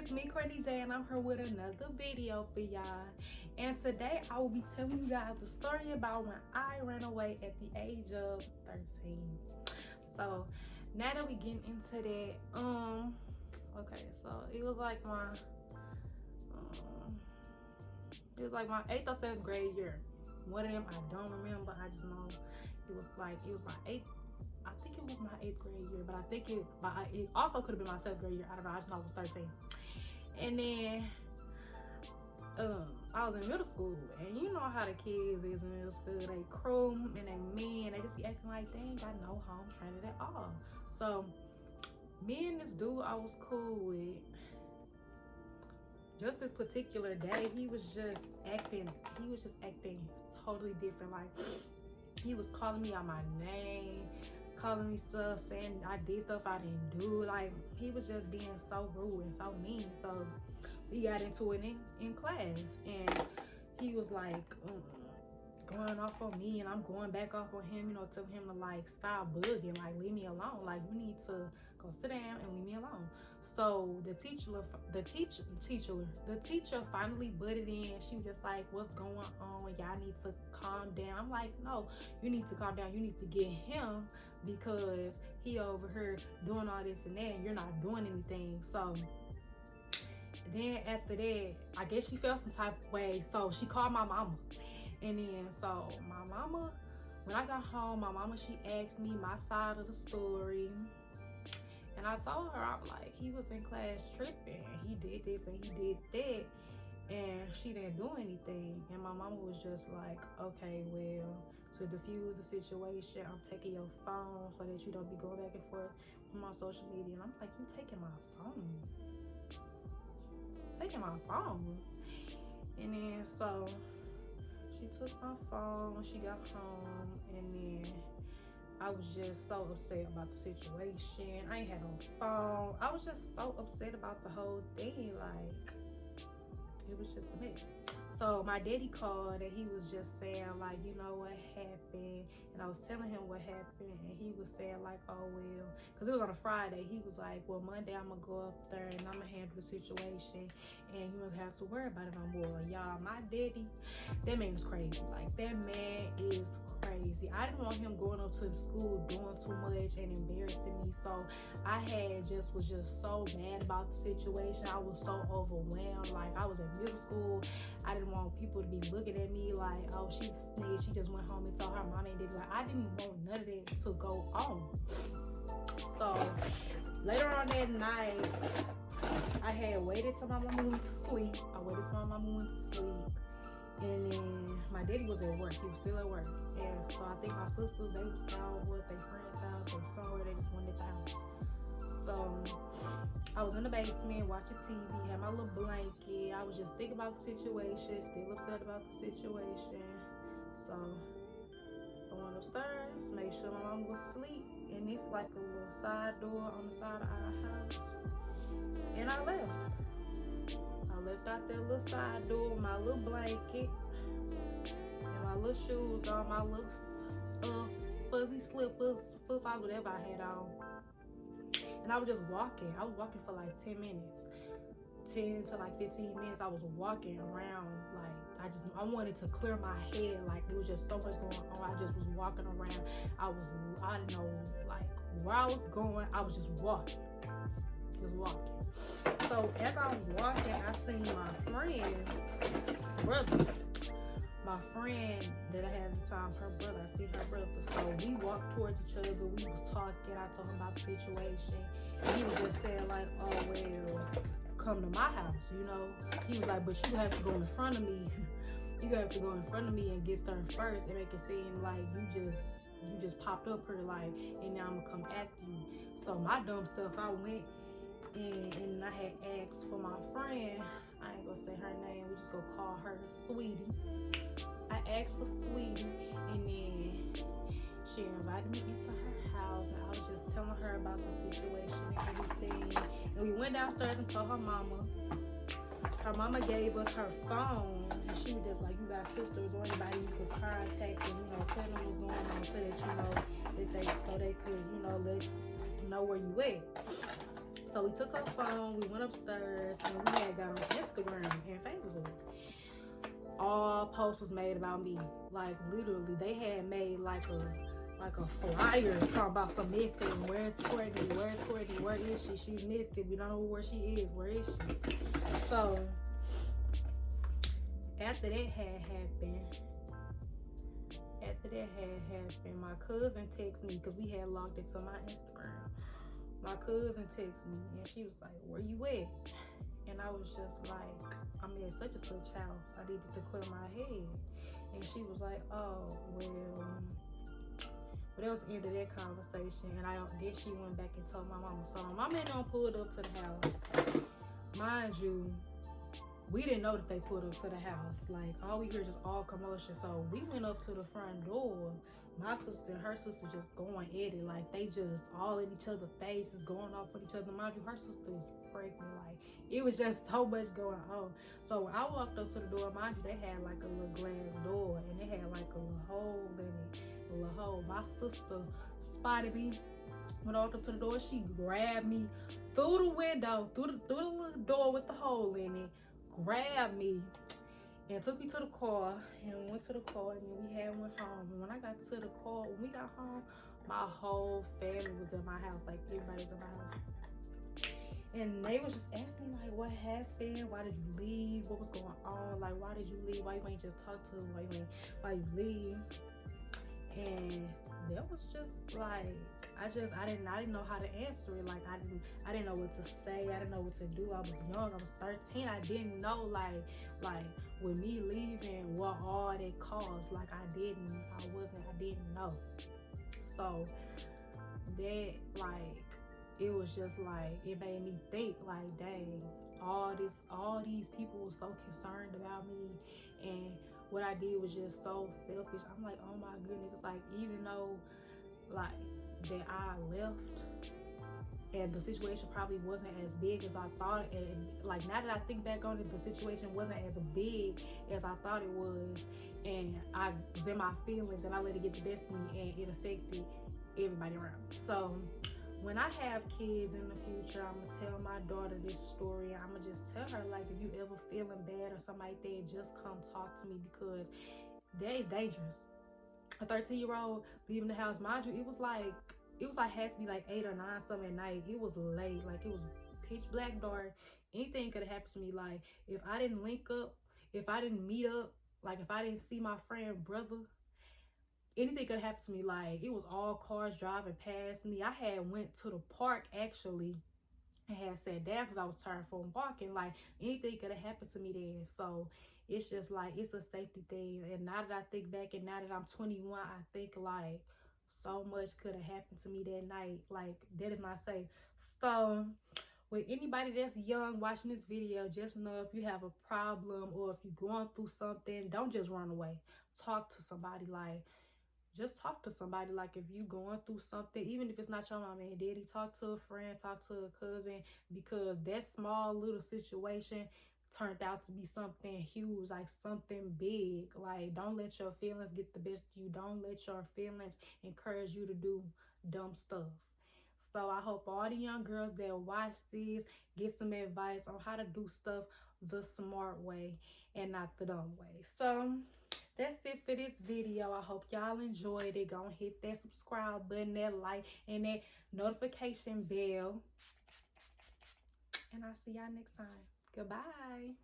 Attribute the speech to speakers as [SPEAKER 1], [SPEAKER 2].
[SPEAKER 1] it's me, Courtney J, and I'm here with another video for y'all. And today I will be telling you guys the story about when I ran away at the age of 13. So now that we getting into that, okay, so it was like my 8th or 7th grade year. One of them I don't remember. I just know it was my 8th. I think it was my 8th grade year, but I think it also could have been my 7th grade year. I don't know. I just know I was 13. And then I was in middle school, and you know how the kids is in middle school. They crew and they mean. They just be acting like they ain't got no home training at all. So me and this dude I was cool with, just this particular day, he was just acting totally different. Like, he was calling me out my name, calling me stuff, saying I did stuff I didn't do. Like, he was just being so rude and so mean. So we got into it in class, and he was like going off on me, and I'm going back off on him, you know, telling him to like stop bugging, like leave me alone, like you need to go sit down and leave me alone. So the teacher finally butted in. She was just like, what's going on? Y'all need to calm down. I'm like, no, you need to calm down. You need to get him, because he over here doing all this and that, and you're not doing anything. So then after that, I guess she felt some type of way, so she called my mama. And then so my mama, when I got home, my mama, she asked me my side of the story. And I told her, I'm like, he was in class tripping, and he did this and he did that, and she didn't do anything. And my mama was just like, okay, well, to diffuse the situation, I'm taking your phone so that you don't be going back and forth on my social media. And I'm like, you taking my phone? Taking my phone? And then so she took my phone when she got home, and then I was just so upset about the situation. I ain't had no phone. I was just so upset about the whole thing. Like, it was just a mess. So my daddy called, and he was just saying like, you know what happened? And I was telling him what happened, and he was saying like, oh well, because it was on a Friday. He was like, well, Monday I'm gonna go up there and I'm gonna handle the situation, and you don't have to worry about it no more. Y'all, my daddy, that man is crazy. Like, that man is crazy. I didn't want him going up to the school doing too much and embarrassing me. So I was just so mad about the situation. I was so overwhelmed. Like, I was in middle school. I didn't want people to be looking at me like, oh, she snitched, she just went home and told her mom and did. Like, I didn't want none of that to go on. So later on that night, I had waited till my mama went to sleep. And then my daddy was at work. He was still at work. And so I think my sisters, they was down with their friend's house or somewhere. They just wanted the house. So I was in the basement watching TV, had my little blanket. I was just thinking about the situation, still upset about the situation. So I went upstairs, made sure my mom was asleep. And it's like a little side door on the side of our house. And I left. I left out that little side door with my little blanket and my little shoes on, my little fuzzy slippers, flip-flops, whatever I had on. And I was just walking. I was walking for like 10 minutes. 10 to like 15 minutes. I was walking around. Like, I wanted to clear my head. Like, there was just so much going on. I just was walking around. I didn't know like where I was going. I was just walking. So as I'm walking, I seen my friend's brother. My friend that I had at the time, her brother, I see her brother. So we walked towards each other. We was talking. I told him about the situation. And he was just saying like, oh well, come to my house, you know. He was like, but you have to go in front of me. You have to go in front of me and get there first and make it seem like you just popped up here, like, and now I'm gonna come after you. So my dumb self, I went and I had asked for my friend. I ain't gonna say her name. We just gonna call her Sweetie. I asked for Sweetie, and then she invited me into her house, and I was just telling her about the situation and everything. And we went downstairs and told her mama. Her mama gave us her phone, and she was just like, you got sisters or anybody you could contact and, you know, tell them what's going on so that, you know, so they could, you know, let you know where you at. So we took her phone, we went upstairs, and we had got on Instagram and Facebook. All posts was made about me. Like literally, they had made like a flyer talking about some missing. Where's Courtney? Where's Courtney? Where is she? She's missing. We don't know where she is. Where is she? So after that had happened, my cousin texted me because we had logged into my Instagram. My cousin texted me and she was like, "Where you at?" And I was just like, "I'm at such and such house. I needed to clear my head." And she was like, "Oh, well." But that was the end of that conversation. And then she went back and told my mama. So my man done pulled up to the house. Mind you, we didn't know that they pulled up to the house. Like, all we heard just all commotion. So we went up to the front door. My sister and her sister just going at it. Like, they just all in each other's faces, going off with each other. Mind you, her sister is pregnant. Like, it was just so much going on. So when I walked up to the door, mind you, they had like a little glass door. And they had like a little hole in it. A little hole. My sister spotted me. When I walked up to the door, she grabbed me through the window, through the little door with the hole in it. Grabbed me and took me to the car, and we went to the car, and then we went home. And when I got to the car, when we got home, my whole family was in my house. Like, everybody was in my house. And they was just asking me, like, what happened? Why did you leave? What was going on? Like, why did you leave? Why you ain't just talk to them? Why you leave? And that was just like, I didn't know how to answer it. Like, I didn't know what to say. I didn't know what to do. I was young. I was 13. I didn't know like with me leaving, what all that cost. Like, I didn't know. So that, like, it was just like, it made me think like, dang, all these people were so concerned about me, and what I did was just so selfish. I'm like, oh my goodness. It's like, even though like that I left and the situation probably wasn't as big as I thought, and like, now that I think back on it, the situation wasn't as big as I thought it was, and I was in my feelings and I let it get the best of me, and it affected everybody around me. So when I have kids in the future, I'm gonna tell my daughter this story. I'm gonna just tell her, like, if you ever feeling bad or something like that, just come talk to me, because that is dangerous. A 13-year-old leaving the house, mind you, it was like had to be like 8 or 9 something at night. It was late, like, it was pitch black dark. Anything could have happened to me. Like, if I didn't link up, if I didn't meet up, like, if I didn't see my friend brother, anything could happen to me. Like, it was all cars driving past me. I had went to the park actually and had sat down because I was tired from walking. Like, anything could have happened to me then. So it's just like, it's a safety thing. And now that I think back, and now that I'm 21, I think like so much could have happened to me that night. Like, that is not safe. So with anybody that's young watching this video, just know, if you have a problem or if you're going through something, don't just run away. Talk to somebody. Like, just talk to somebody. Like, if you going through something, even if it's not your mama and daddy, talk to a friend, talk to a cousin, because that small little situation turned out to be something huge, like something big. Like, don't let your feelings get the best of you. Don't let your feelings encourage you to do dumb stuff. So I hope all the young girls that watch this get some advice on how to do stuff the smart way and not the dumb way. So that's it for this video. I hope y'all enjoyed it. Go and hit that subscribe button, that like, and that notification bell. And I'll see y'all next time. Goodbye.